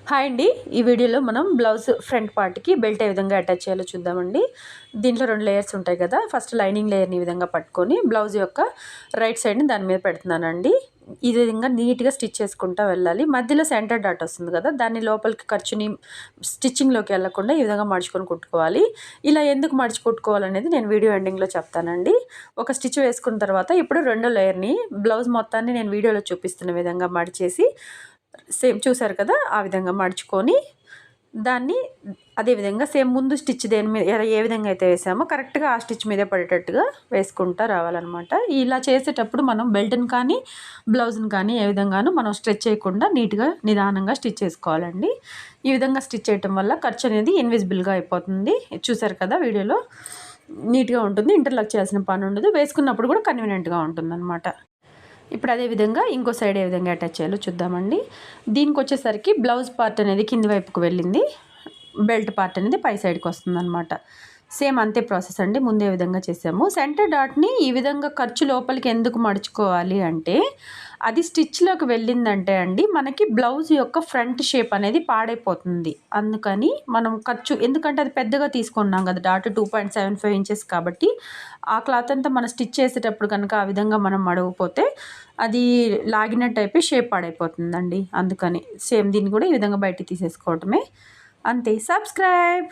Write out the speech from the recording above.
Hi అండి. ఈ వీడియోలో మనం బ్లౌజ్ ఫ్రంట్ పార్ట్‌కి బెల్ట్ ఏ విధంగా అటాచ్ చేయాలో చూద్దామండి. దీంట్లో 2 లేయర్స్ ఉంటాయి కదా! ఫస్ట్ లైనింగ్ లేయర్‌ని ఈ విధంగా పట్టుకొని బ్లౌజ్ యొక్క రైట్ సైడ్‌ని దాని మీద పెడుతున్నానండి. ఈ విధంగా నీట్‌గా స్టిచ్ చేసుకుంటా వెళ్ళాలి. మధ్యలో సెంటర్ డాట్ వస్తుంది కదా! దాన్ని లోపలికి ఖర్చుని స్టిచ్చింగ్‌లోకి వెళ్ళకుండా ఈ విధంగా మడుచుకొని కుట్టుకోవాలి. ఇలా ఎందుకు మడిచి కుట్టుకోవాలనేది నేను వీడియో ఎండింగ్‌లో చెప్తానండి. ఒక స్టిచ్ వేసుకున్న తర్వాత ఇప్పుడు రెండో లేయర్‌ని బ్లౌజ్ మొత్తాన్ని నేను వీడియోలో చూపిస్తున్న విధంగా మడిచేసి సేమ్ చూసారు కదా! ఆ విధంగా మడుచుకొని దాన్ని అదే విధంగా సేమ్ ముందు స్టిచ్ దేని మీద ఏ విధంగా అయితే వేసామో కరెక్ట్‌గా ఆ స్టిచ్ మీదే పడేటట్టుగా వేసుకుంటా రావాలనమాట. ఇలా చేసేటప్పుడు మనం బెల్ట్‌ని కానీ, బ్లౌజ్‌ని కానీ ఏ విధంగాను మనం స్ట్రెచ్ చేయకుండా నీట్‌గా నిదానంగా స్టిచ్ చేసుకోవాలండి. ఈ విధంగా స్టిచ్ చేయటం వల్ల ఖర్చు అనేది ఇన్విజిబుల్‌గా అయిపోతుంది. చూసారు కదా వీడియోలో. నీట్‌గా ఉంటుంది. ఇంటర్లాక్ చేయాల్సిన పని ఉండదు. వేసుకున్నప్పుడు కూడా కన్వీనియంట్‌గా ఉంటుందనమాట. ఇప్పుడు అదే విధంగా ఇంకో సైడ్ ఏ విధంగా అటాచ్ చేయాలో చూద్దామండి. దీనికొచ్చేసరికి బ్లౌజ్ పార్ట్ అనేది కింది వైపుకు వెళ్ళింది. బెల్ట్ పార్ట్ అనేది పై సైడ్‌కి వస్తుందనమాట. సేమ్ అంతే ప్రాసెస్ అండి. ముందే విధంగా చేసాము. సెంటర్ డాట్‌ని ఈ విధంగా ఖర్చు లోపలికి ఎందుకు మడుచుకోవాలి అంటే, అది స్టిచ్‌లోకి వెళ్ళిందంటే అండి, మనకి బ్లౌజ్ యొక్క ఫ్రంట్ షేప్ అనేది పాడైపోతుంది. అందుకని మనం ఖర్చు ఎందుకంటే అది పెద్దగా తీసుకున్నాం కదా! డాట్ 2.75 ఇంచెస్ కాబట్టి, ఆ క్లాత్ అంతా మనం స్టిచ్ చేసేటప్పుడు కనుక ఆ విధంగా మనం మడవకపోతే, అది లాగినట్టు అయిపోయి షేప్ పాడైపోతుందండి. అందుకని. సేమ్ దీన్ని కూడా ఈ విధంగా బయటికి తీసేసుకోవటమే. అంతే. సబ్స్క్రైబ్.